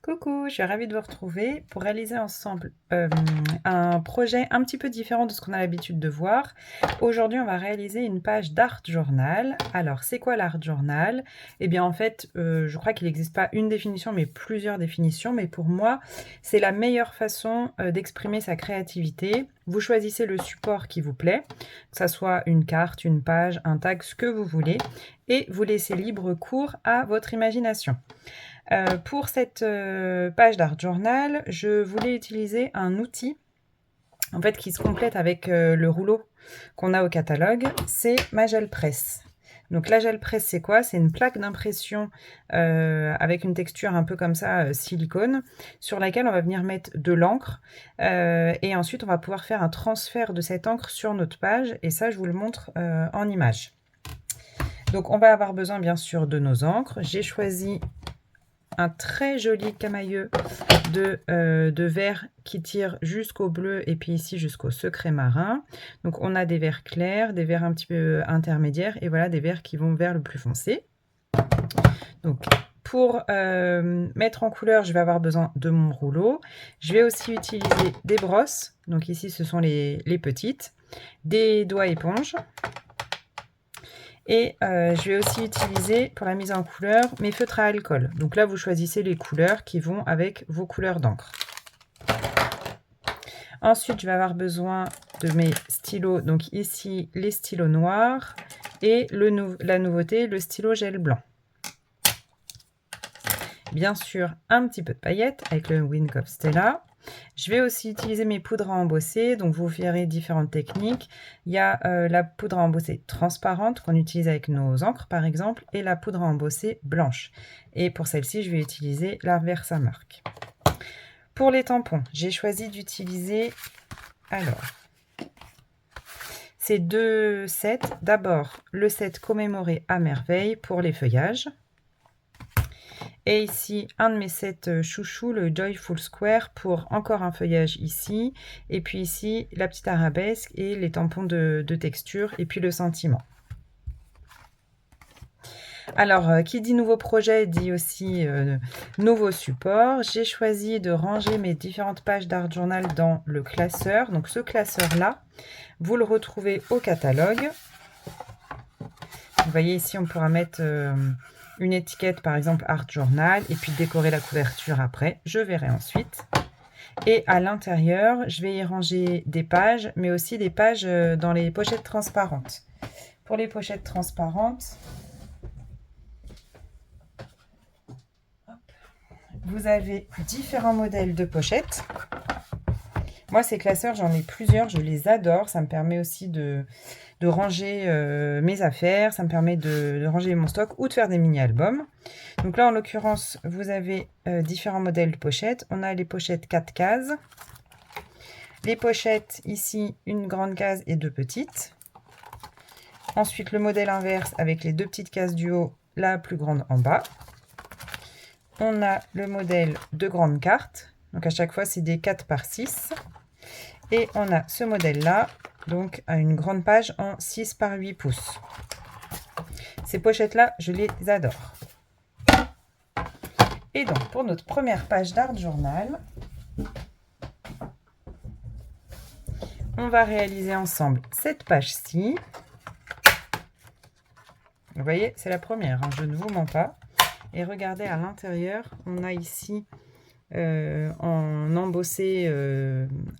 Coucou, je suis ravie de vous retrouver pour réaliser ensemble un projet un petit peu différent de ce qu'on a l'habitude de voir. Aujourd'hui, on va réaliser une page d'art journal. Alors, c'est quoi l'art journal? Eh bien, en fait, je crois qu'il n'existe pas une définition, mais plusieurs définitions. Mais pour moi, c'est la meilleure façon d'exprimer sa créativité. Vous choisissez le support qui vous plaît, que ça soit une carte, une page, un tag, ce que vous voulez, et vous laissez libre cours à votre imagination. Pour cette page d'art journal, je voulais utiliser un outil en fait qui se complète avec le rouleau qu'on a au catalogue, c'est ma gel presse. Donc la gel presse, c'est quoi? C'est une plaque d'impression avec une texture un peu comme ça, silicone, sur laquelle on va venir mettre de l'encre et ensuite on va pouvoir faire un transfert de cette encre sur notre page, et ça je vous le montre en image. Donc on va avoir besoin bien sûr de nos encres. J'ai choisi un très joli camailleux de vert qui tire jusqu'au bleu et puis ici jusqu'au secret marin. Donc on a des verts clairs, des verts un petit peu intermédiaires et voilà des verts qui vont vers le plus foncé. Donc pour mettre en couleur, je vais avoir besoin de mon rouleau. Je vais aussi utiliser des brosses. Donc ici ce sont les petites, des doigts éponges. Et je vais aussi utiliser pour la mise en couleur mes feutres à alcool. Donc là, vous choisissez les couleurs qui vont avec vos couleurs d'encre. Ensuite, je vais avoir besoin de mes stylos. Donc ici, les stylos noirs et la nouveauté, le stylo gel blanc. Bien sûr, un petit peu de paillettes avec le Wink of Stella. Je vais aussi utiliser mes poudres à embosser, donc vous verrez différentes techniques. Il y a la poudre à embosser transparente qu'on utilise avec nos encres par exemple, et la poudre à embosser blanche. Et pour celle-ci, je vais utiliser la Versamark. Pour les tampons, j'ai choisi d'utiliser ces deux sets. D'abord, le set commémoré à merveille pour les feuillages. Et ici, un de mes sets chouchous, le Joyful Square, pour encore un feuillage ici. Et puis ici, la petite arabesque et les tampons de texture. Et puis le sentiment. Alors, qui dit nouveau projet, dit aussi nouveau support. J'ai choisi de ranger mes différentes pages d'art journal dans le classeur. Donc ce classeur-là, vous le retrouvez au catalogue. Vous voyez ici, on pourra mettre une étiquette, par exemple Art Journal, et puis décorer la couverture après. Je verrai ensuite. Et à l'intérieur, je vais y ranger des pages, mais aussi des pages dans les pochettes transparentes. Pour les pochettes transparentes, vous avez différents modèles de pochettes. Moi, ces classeurs, j'en ai plusieurs, je les adore. Ça me permet aussi de ranger mes affaires, ça me permet de ranger mon stock ou de faire des mini-albums. Donc là, en l'occurrence, vous avez différents modèles de pochettes. On a les pochettes 4 cases. Les pochettes, ici, une grande case et deux petites. Ensuite, le modèle inverse avec les deux petites cases du haut, la plus grande en bas. On a le modèle de grande carte. Donc à chaque fois, c'est des 4 par 6. Et on a ce modèle-là, donc à une grande page en 6 par 8 pouces. Ces pochettes-là, je les adore. Et donc, pour notre première page d'art journal, on va réaliser ensemble cette page-ci. Vous voyez, c'est la première, hein, je ne vous mens pas. Et regardez à l'intérieur, on a ici en embossé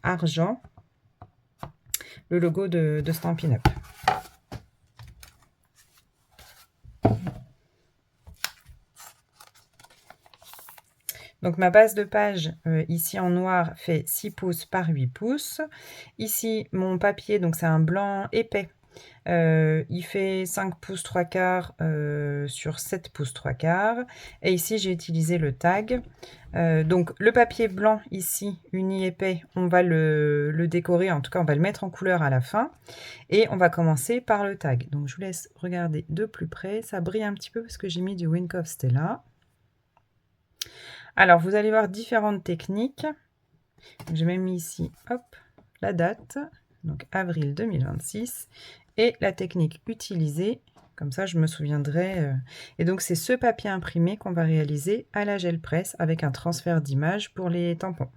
argent le logo de Stampin' Up. Donc ma base de page ici en noir fait 6 pouces par 8 pouces. Ici mon papier, donc c'est un blanc épais. Il fait 5 pouces 3 quarts sur 7 pouces 3 quarts. Et ici, j'ai utilisé le tag. Donc, le papier blanc ici, uni épais, on va le décorer. En tout cas, on va le mettre en couleur à la fin. Et on va commencer par le tag. Donc, je vous laisse regarder de plus près. Ça brille un petit peu parce que j'ai mis du Wink of Stella. Alors, vous allez voir différentes techniques. J'ai même mis ici, hop, la date. Donc, avril 2026. et la technique utilisée, comme ça je me souviendrai. Et donc c'est ce papier imprimé qu'on va réaliser à la gel presse avec un transfert d'image pour les tampons.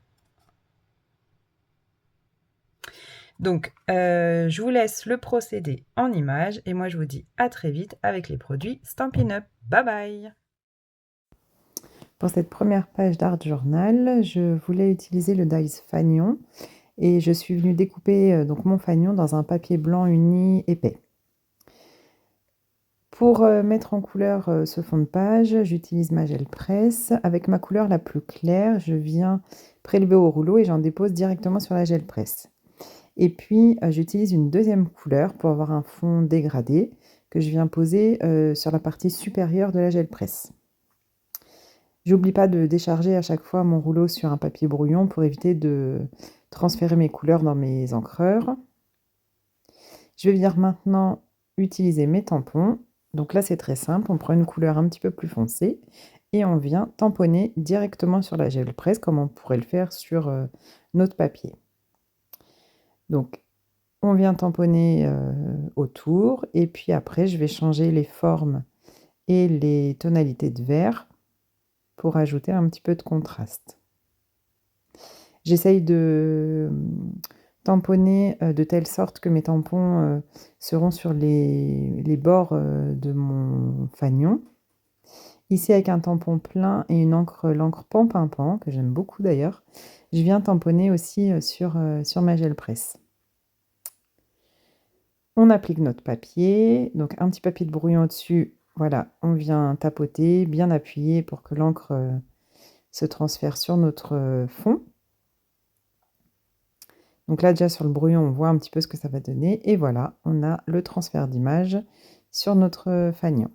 Donc je vous laisse le procédé en images et moi je vous dis à très vite avec les produits Stampin' Up! Bye bye! Pour cette première page d'Art Journal, je voulais utiliser le dies fanion et je suis venue découper donc mon fanion dans un papier blanc uni épais. Pour mettre en couleur ce fond de page, j'utilise ma gel presse. Avec ma couleur la plus claire, je viens prélever au rouleau et j'en dépose directement sur la gel presse. Et puis j'utilise une deuxième couleur pour avoir un fond dégradé que je viens poser sur la partie supérieure de la gel presse. J'oublie pas de décharger à chaque fois mon rouleau sur un papier brouillon pour éviter de transférer mes couleurs dans mes encreurs. Je vais venir maintenant utiliser mes tampons. Donc là, c'est très simple. On prend une couleur un petit peu plus foncée et on vient tamponner directement sur la gel presse comme on pourrait le faire sur notre papier. Donc, on vient tamponner autour et puis après, je vais changer les formes et les tonalités de vert pour ajouter un petit peu de contraste. J'essaye de tamponner de telle sorte que mes tampons seront sur les bords de mon fanion. Ici, avec un tampon plein et l'encre Pan-Pin-Pan, que j'aime beaucoup d'ailleurs, je viens tamponner aussi sur ma gel presse. On applique notre papier, donc un petit papier de brouillon au-dessus. Voilà, on vient tapoter, bien appuyer pour que l'encre se transfère sur notre fond. Donc là, déjà sur le brouillon, on voit un petit peu ce que ça va donner. Et voilà, on a le transfert d'image sur notre fanion.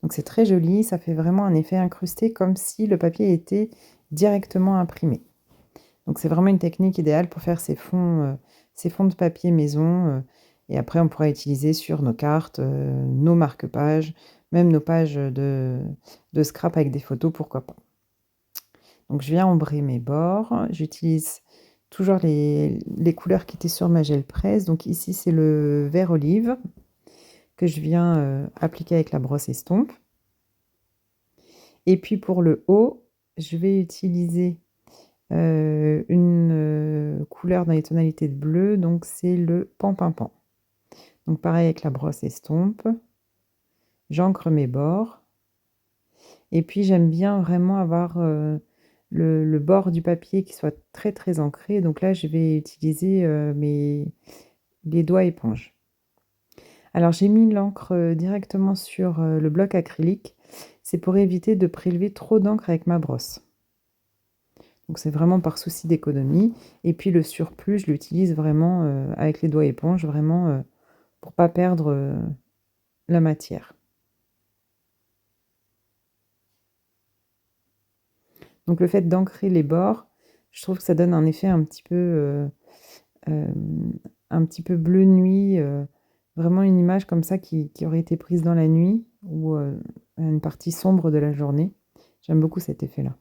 Donc c'est très joli, ça fait vraiment un effet incrusté comme si le papier était directement imprimé. Donc c'est vraiment une technique idéale pour faire ces fonds de papier maison. Et après, on pourra utiliser sur nos cartes, nos marque-pages, même nos pages de scrap avec des photos, pourquoi pas. Donc je viens ombrer mes bords. J'utilise toujours les couleurs qui étaient sur ma gel presse. Donc ici, c'est le vert olive que je viens appliquer avec la brosse estompe. Et puis pour le haut, je vais utiliser une couleur dans les tonalités de bleu, donc c'est le Pan-Pin-Pan. Donc pareil avec la brosse estompe, j'encre mes bords. Et puis j'aime bien vraiment avoir le bord du papier qui soit très très ancré. Donc là, je vais utiliser les doigts éponges. Alors j'ai mis l'encre directement sur le bloc acrylique. C'est pour éviter de prélever trop d'encre avec ma brosse. Donc c'est vraiment par souci d'économie. Et puis le surplus, je l'utilise vraiment avec les doigts éponges, vraiment pour ne pas perdre la matière. Donc le fait d'ancrer les bords, je trouve que ça donne un effet un petit peu bleu nuit, vraiment une image comme ça qui aurait été prise dans la nuit ou une partie sombre de la journée. J'aime beaucoup cet effet-là.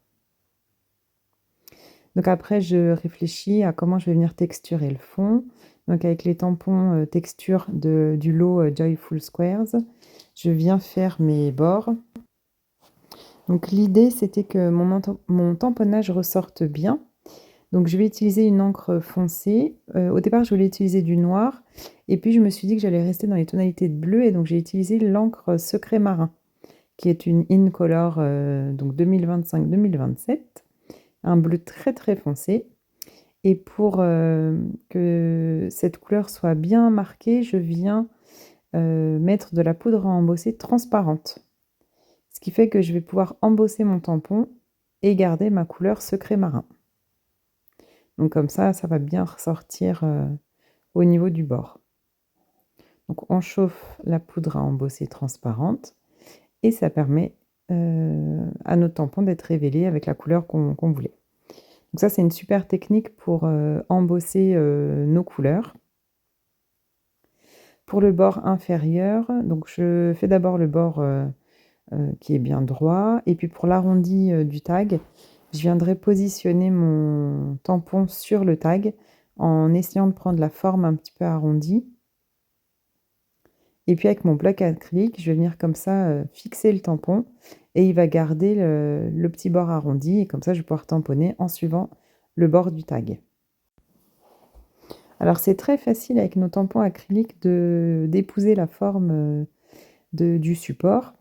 Donc après, je réfléchis à comment je vais venir texturer le fond. Donc avec les tampons texture du lot Joyful Squares, je viens faire mes bords. Donc l'idée, c'était que mon tamponnage ressorte bien. Donc je vais utiliser une encre foncée. Au départ, je voulais utiliser du noir. Et puis je me suis dit que j'allais rester dans les tonalités de bleu. Et donc j'ai utilisé l'encre Secret Marin, qui est une Incolor donc 2025-2027. Un bleu très très foncé. Et pour que cette couleur soit bien marquée, je viens mettre de la poudre à embosser transparente. Ce qui fait que je vais pouvoir embosser mon tampon et garder ma couleur Secret Marin. Donc comme ça va bien ressortir au niveau du bord. Donc on chauffe la poudre à embosser transparente et ça permet à notre tampon d'être révélé avec la couleur qu'on voulait. Donc ça, c'est une super technique pour embosser nos couleurs. Pour le bord inférieur, donc je fais d'abord le bord qui est bien droit. Et puis pour l'arrondi du tag, je viendrai positionner mon tampon sur le tag en essayant de prendre la forme un petit peu arrondie. Et puis avec mon bloc acrylique, je vais venir comme ça, fixer le tampon et il va garder le petit bord arrondi et comme ça je vais pouvoir tamponner en suivant le bord du tag. Alors c'est très facile avec nos tampons acryliques d'épouser la forme, du support,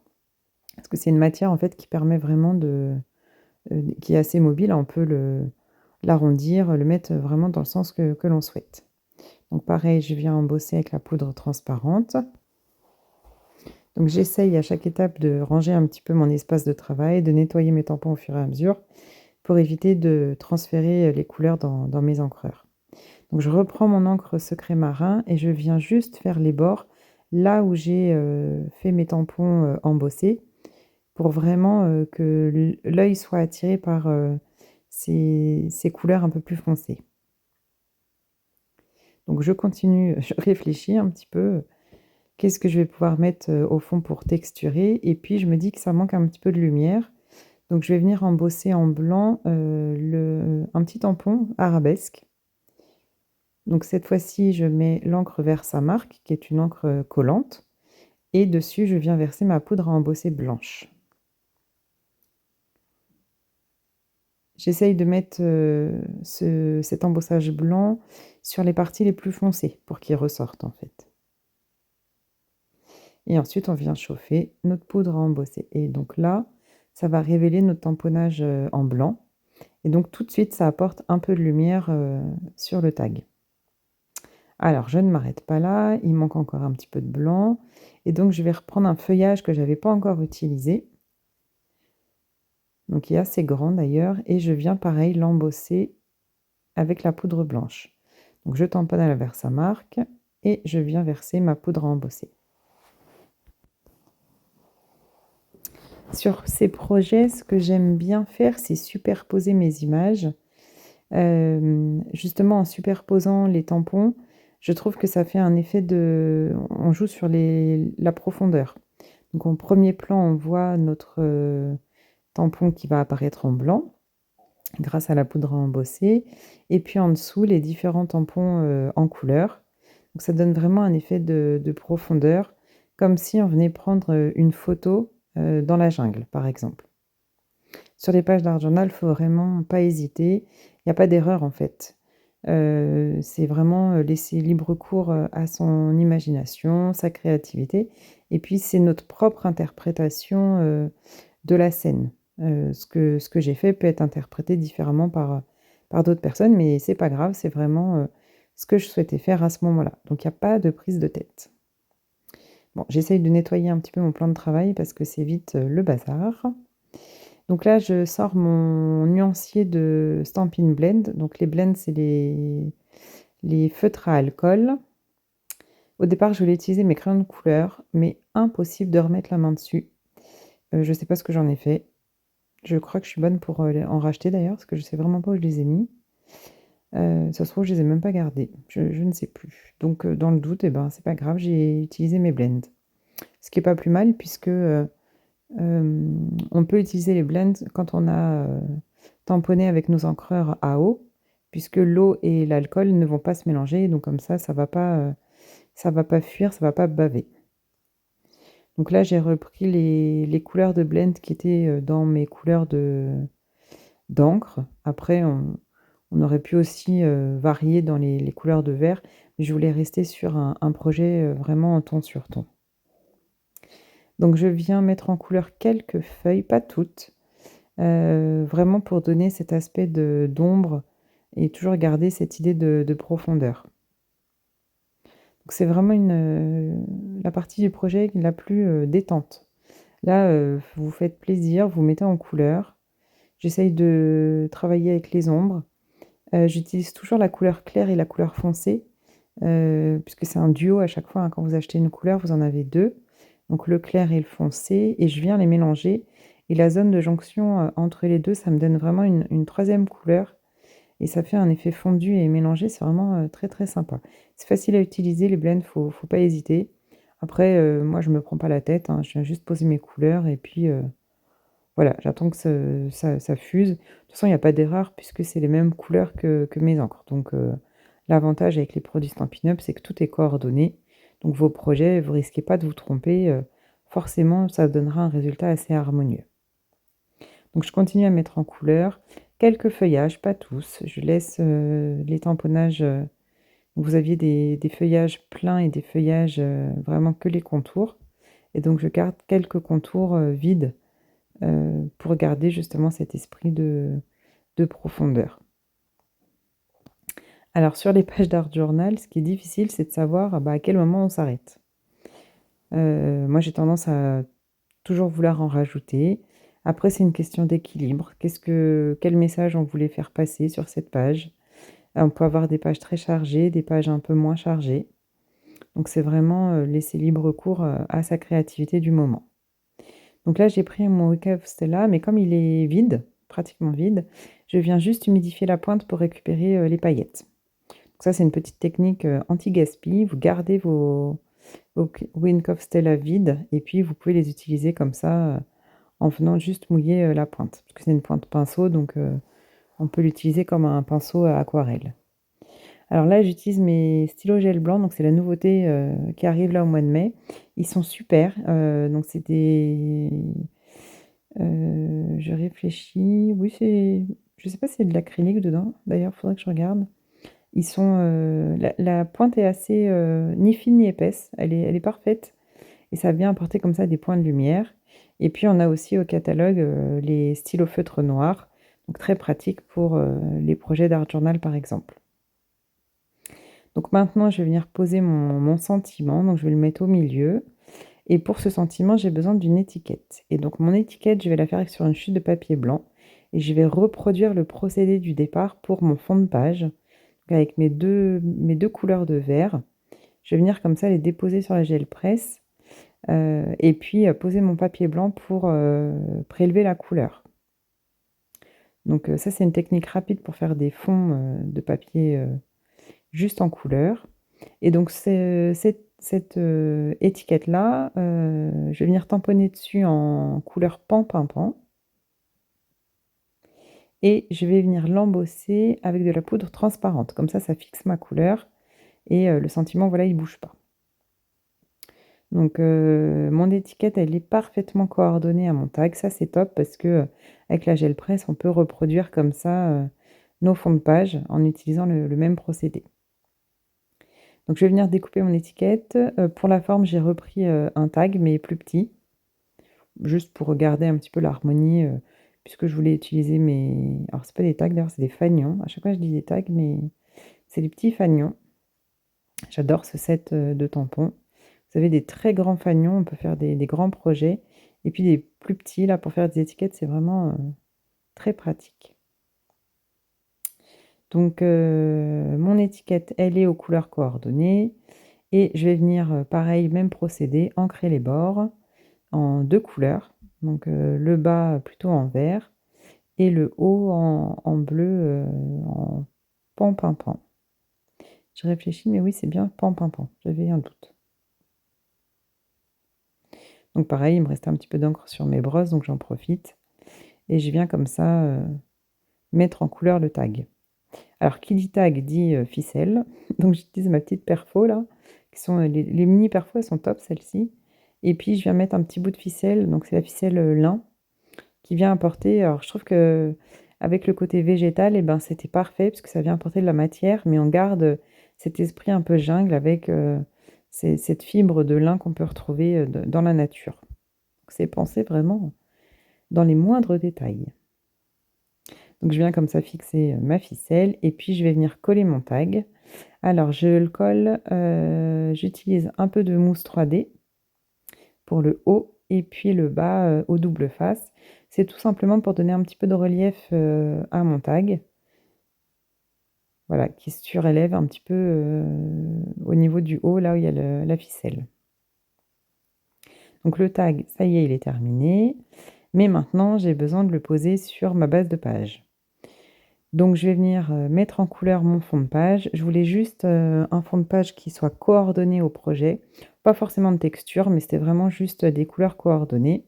parce que c'est une matière en fait qui permet vraiment qui est assez mobile, on peut l'arrondir, le mettre vraiment dans le sens que l'on souhaite. Donc pareil, je viens embosser avec la poudre transparente. Donc j'essaye à chaque étape de ranger un petit peu mon espace de travail, de nettoyer mes tampons au fur et à mesure pour éviter de transférer les couleurs dans mes encreurs. Donc je reprends mon encre secret marin et je viens juste faire les bords là où j'ai fait mes tampons embossés pour vraiment que l'œil soit attiré par ces couleurs un peu plus foncées. Donc je continue, je réfléchis un petit peu, qu'est-ce que je vais pouvoir mettre au fond pour texturer et puis je me dis que ça manque un petit peu de lumière. Donc je vais venir embosser en blanc un petit tampon arabesque. Donc cette fois-ci, je mets l'encre Versamark, qui est une encre collante, et dessus, je viens verser ma poudre à embosser blanche. J'essaye de mettre cet embossage blanc sur les parties les plus foncées pour qu'il ressorte en fait. Et ensuite, on vient chauffer notre poudre à embosser. Et donc là, ça va révéler notre tamponnage en blanc. Et donc tout de suite, ça apporte un peu de lumière sur le tag. Alors, je ne m'arrête pas là, il manque encore un petit peu de blanc. Et donc, je vais reprendre un feuillage que je n'avais pas encore utilisé. Donc, il est assez grand d'ailleurs. Et je viens, pareil, l'embosser avec la poudre blanche. Donc, je tamponne à la Versamark et je viens verser ma poudre à embosser. Sur ces projets, ce que j'aime bien faire, c'est superposer mes images. Justement, en superposant les tampons, je trouve que ça fait un effet de... On joue sur la profondeur. Donc en premier plan, on voit notre tampon qui va apparaître en blanc grâce à la poudre à embosser. Et puis en dessous, les différents tampons en couleur. Donc ça donne vraiment un effet de profondeur, comme si on venait prendre une photo dans la jungle, par exemple. Sur les pages d'art journal, il faut vraiment pas hésiter. Il n'y a pas d'erreur en fait. C'est vraiment laisser libre cours à son imagination, sa créativité. Et puis c'est notre propre interprétation de la scène. Ce que j'ai fait peut être interprété différemment par d'autres personnes, mais c'est pas grave, c'est vraiment ce que je souhaitais faire à ce moment-là. Donc il n'y a pas de prise de tête. Bon, j'essaye de nettoyer un petit peu mon plan de travail parce que c'est vite le bazar. Donc là, je sors mon nuancier de Stampin' Blend. Donc les blends, c'est les feutres à alcool. Au départ, je voulais utiliser mes crayons de couleur, mais impossible de remettre la main dessus. Je ne sais pas ce que j'en ai fait. Je crois que je suis bonne pour en racheter d'ailleurs, parce que je ne sais vraiment pas où je les ai mis. Ça se trouve, je les ai même pas gardés. Je ne sais plus. Donc dans le doute, eh ben, c'est pas grave, j'ai utilisé mes blends. Ce qui est pas plus mal, puisque on peut utiliser les blends quand on a tamponné avec nos encreurs à eau, puisque l'eau et l'alcool ne vont pas se mélanger, donc comme ça va pas fuir, ça va pas baver. Donc là, j'ai repris les couleurs de blend qui étaient dans mes couleurs d'encre. Après, on aurait pu aussi varier dans les couleurs de vert, mais je voulais rester sur un projet vraiment en ton sur ton. Donc je viens mettre en couleur quelques feuilles, pas toutes, vraiment pour donner cet aspect d'ombre et toujours garder cette idée de profondeur. Donc c'est vraiment la partie du projet la plus détente. Là, vous vous faites plaisir, vous mettez en couleur. J'essaye de travailler avec les ombres. J'utilise toujours la couleur claire et la couleur foncée, puisque c'est un duo à chaque fois, hein. Quand vous achetez une couleur, vous en avez deux. Donc le clair et le foncé, et je viens les mélanger. Et la zone de jonction entre les deux, ça me donne vraiment une troisième couleur. Et ça fait un effet fondu et mélangé, c'est vraiment très très sympa. C'est facile à utiliser, les blends, faut pas hésiter. Après, moi je me prends pas la tête, hein, je viens juste poser mes couleurs et puis voilà, j'attends que ça fuse. De toute façon, il n'y a pas d'erreur puisque c'est les mêmes couleurs que mes encres. Donc l'avantage avec les produits Stampin' Up, c'est que tout est coordonné. Donc vos projets, vous risquez pas de vous tromper, forcément ça donnera un résultat assez harmonieux. Donc je continue à mettre en couleur quelques feuillages, pas tous. Je laisse, les tamponnages, vous aviez des feuillages pleins et des feuillages, vraiment que les contours et donc je garde quelques contours, vides, pour garder justement cet esprit de profondeur. Alors sur les pages d'art journal, ce qui est difficile, c'est de savoir, à quel moment on s'arrête. Moi j'ai tendance à toujours vouloir en rajouter. Après c'est une question d'équilibre. Quel message on voulait faire passer sur cette page? On peut avoir des pages très chargées, des pages un peu moins chargées. Donc c'est vraiment, laisser libre cours, à sa créativité du moment. Donc là, j'ai pris mon Wake of Stella, mais comme il est vide, pratiquement vide, je viens juste humidifier la pointe pour récupérer, les paillettes. Donc ça, c'est une petite technique, anti-gaspi. Vous gardez vos Wake of Stella vides et puis vous pouvez les utiliser comme ça, en venant juste mouiller, la pointe. Parce que c'est une pointe pinceau, donc on peut l'utiliser comme un pinceau à aquarelle. Alors là, j'utilise mes stylos gel blanc, donc c'est la nouveauté, qui arrive là au mois de mai. Ils sont super, donc c'est des je réfléchis, oui, je sais pas si c'est de l'acrylique dedans, d'ailleurs, faudrait que je regarde. Ils sont, la pointe est assez, ni fine ni épaisse, elle est parfaite et ça vient apporter comme ça des points de lumière et puis on a aussi au catalogue, les stylos feutre noir, donc très pratique pour, les projets d'art journal, par exemple. Donc maintenant, je vais venir poser mon sentiment, donc je vais le mettre au milieu et pour ce sentiment, j'ai besoin d'une étiquette et donc mon étiquette, je vais la faire sur une chute de papier blanc et je vais reproduire le procédé du départ pour mon fond de page. Donc avec mes deux couleurs de vert, je vais venir comme ça les déposer sur la gel presse, et puis, poser mon papier blanc pour, prélever la couleur. Donc, ça, c'est une technique rapide pour faire des fonds, de papier, juste en couleur et donc cette étiquette-là, je vais venir tamponner dessus en couleur pan pimpant et je vais venir l'embosser avec de la poudre transparente. Comme ça fixe ma couleur et le sentiment, voilà, il bouge pas. Donc mon étiquette, elle est parfaitement coordonnée à mon tag. Ça, c'est top parce que, avec la gel presse, on peut reproduire comme ça, nos fonds de page en utilisant le même procédé. Donc je vais venir découper mon étiquette. Pour la forme, j'ai repris, un tag, mais plus petit, juste pour garder un petit peu l'harmonie, puisque je voulais utiliser alors c'est pas des tags d'ailleurs, c'est des fanions. À chaque fois, je dis des tags, mais c'est des petits fanions. J'adore ce set, de tampons. Vous avez des très grands fanions, on peut faire des grands projets et puis des plus petits là pour faire des étiquettes, c'est vraiment, très pratique. Donc mon étiquette, elle est aux couleurs coordonnées et je vais venir, pareil, même procédé, ancrer les bords en 2 couleurs. Donc le bas plutôt en vert et le haut en bleu, en pan pimpant. Je réfléchis, mais oui, c'est bien pan pimpant, j'avais un doute. Donc pareil, il me restait un petit peu d'encre sur mes brosses, donc j'en profite et je viens comme ça, mettre en couleur le tag. Alors qui dit tag dit, ficelle, donc j'utilise ma petite perfo là, qui sont, les mini perfos, elles sont top celles-ci et puis je viens mettre un petit bout de ficelle, donc c'est la ficelle, lin qui vient apporter, alors je trouve qu'avec le côté végétal et ben, c'était parfait parce que ça vient apporter de la matière, mais on garde, cet esprit un peu jungle avec, cette fibre de lin qu'on peut retrouver, dans la nature. Donc c'est pensé vraiment dans les moindres détails. Donc je viens comme ça fixer, ma ficelle et puis je vais venir coller mon tag. Alors je le colle, j'utilise un peu de mousse 3D pour le haut et puis le bas, au double face. C'est tout simplement pour donner un petit peu de relief, à mon tag. Voilà, qui se surélève un petit peu, au niveau du haut, là où il y a la ficelle. Donc le tag, ça y est, il est terminé. Mais maintenant, j'ai besoin de le poser sur ma base de page. Donc je vais venir, mettre en couleur mon fond de page. Je voulais juste, un fond de page qui soit coordonné au projet. Pas forcément de texture, mais c'était vraiment juste, des couleurs coordonnées.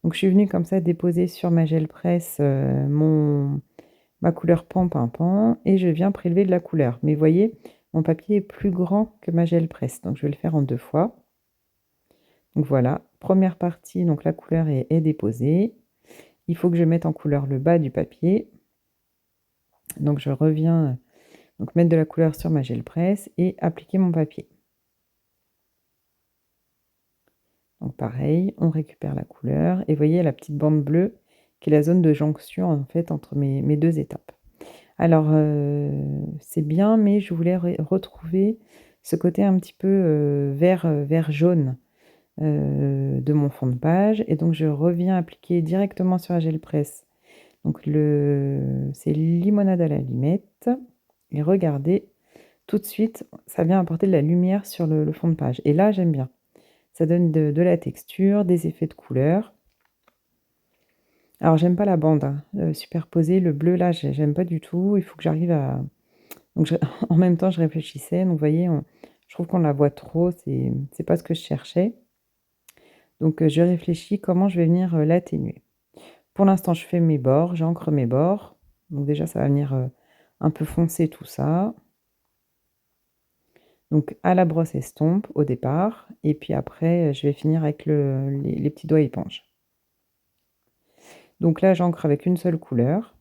Donc je suis venue comme ça déposer sur ma gel presse, ma couleur pan pimpant et je viens prélever de la couleur. Mais vous voyez, mon papier est plus grand que ma gel presse, donc je vais le faire en 2 fois. Donc voilà, première partie, donc la couleur est déposée. Il faut que je mette en couleur le bas du papier. Donc je reviens donc mettre de la couleur sur ma gel presse et appliquer mon papier. Donc pareil, on récupère la couleur et vous voyez la petite bande bleue qui est la zone de jonction en fait entre mes 2 étapes. Alors, c'est bien, mais je voulais retrouver ce côté un petit peu, vert jaune, de mon fond de page et donc je reviens appliquer directement sur la gel presse. Donc c'est limonade à l'allumette et regardez, tout de suite, ça vient apporter de la lumière sur le fond de page et là, j'aime bien. Ça donne de la texture, des effets de couleur. Alors j'aime pas la bande, hein, superposée, le bleu là, j'aime pas du tout. Il faut que j'arrive à donc en même temps, je réfléchissais, donc vous voyez, je trouve qu'on la voit trop, c'est pas ce que je cherchais. Donc je réfléchis comment je vais venir, l'atténuer. Pour l'instant, je fais mes bords, j'encre mes bords. Donc déjà, ça va venir, un peu foncer tout ça. Donc à la brosse estompe au départ et puis après, je vais finir avec les petits doigts éponge. Donc là, j'encre avec une seule couleur.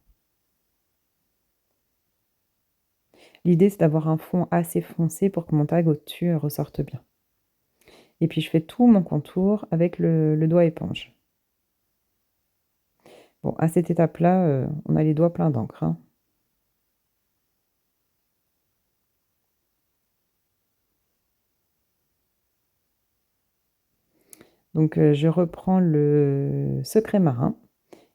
L'idée, c'est d'avoir un fond assez foncé pour que mon tag au-dessus, ressorte bien. Et puis je fais tout mon contour avec le doigt éponge. Bon, à cette étape-là, on a les doigts pleins d'encre, hein. Donc je reprends le secret marin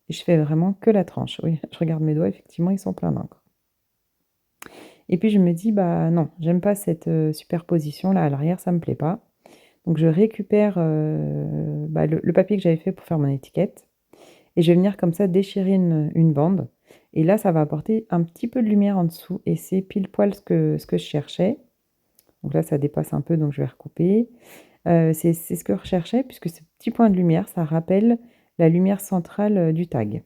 et je fais vraiment que la tranche. Oui, je regarde mes doigts, effectivement, ils sont pleins d'encre. Et puis je me dis: «Bah non, j'aime pas cette, superposition là à l'arrière, ça me plaît pas». Donc je récupère, bah, le papier que j'avais fait pour faire mon étiquette et je vais venir comme ça déchirer une bande et là, ça va apporter un petit peu de lumière en dessous et c'est pile poil ce que je cherchais. Donc là, ça dépasse un peu, donc je vais recouper. C'est ce que je recherchais puisque ce petit point de lumière, ça rappelle la lumière centrale, du tag.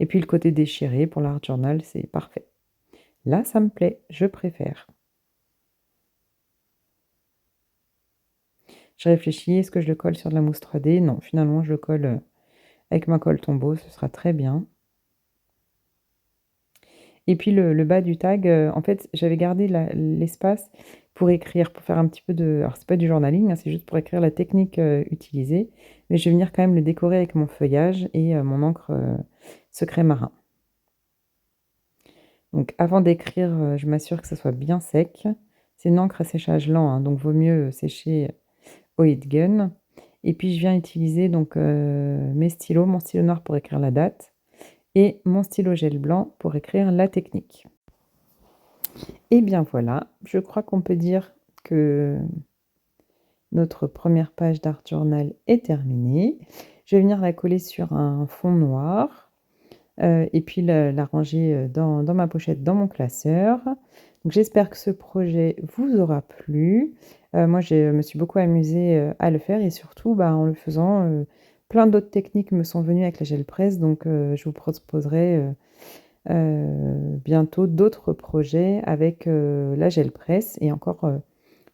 Et puis le côté déchiré pour l'art journal, c'est parfait. Là, ça me plaît, je préfère. Je réfléchis, est-ce que je le colle sur de la mousse 3D? Non, finalement, je le colle, avec ma colle Tombow, ce sera très bien. Et puis le bas du tag, en fait, j'avais gardé l'espace pour écrire, pour faire un petit peu de alors c'est pas du journaling, hein, c'est juste pour écrire la technique, utilisée, mais je vais venir quand même le décorer avec mon feuillage et mon encre, secret marin. Donc avant d'écrire, je m'assure que ça soit bien sec. C'est une encre à séchage lent, hein, donc vaut mieux, sécher au heat gun et puis je viens utiliser donc, mes stylos, mon stylo noir pour écrire la date et mon stylo gel blanc pour écrire la technique. Et bien voilà, je crois qu'on peut dire que notre première page d'art journal est terminée. Je vais venir la coller sur un fond noir, et puis la ranger, dans ma pochette, dans mon classeur. Donc j'espère que ce projet vous aura plu. Moi je me suis beaucoup amusée, à le faire et surtout, bah, en le faisant, plein d'autres techniques me sont venues avec la gel presse donc je vous proposerai, bientôt d'autres projets avec, la gel presse et encore,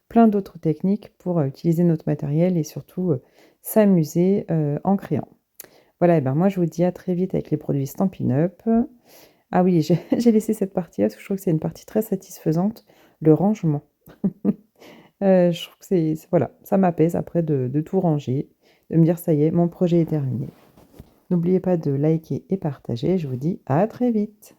plein d'autres techniques pour, utiliser notre matériel et surtout, s'amuser, en créant. Voilà et ben, moi je vous dis à très vite avec les produits Stampin' Up. Ah oui, j'ai j'ai laissé cette partie-là parce que je trouve que c'est une partie très satisfaisante, le rangement. Je trouve que voilà, ça m'apaise après de tout ranger, de me dire: «Ça y est, mon projet est terminé». N'oubliez pas de liker et partager, je vous dis à très vite.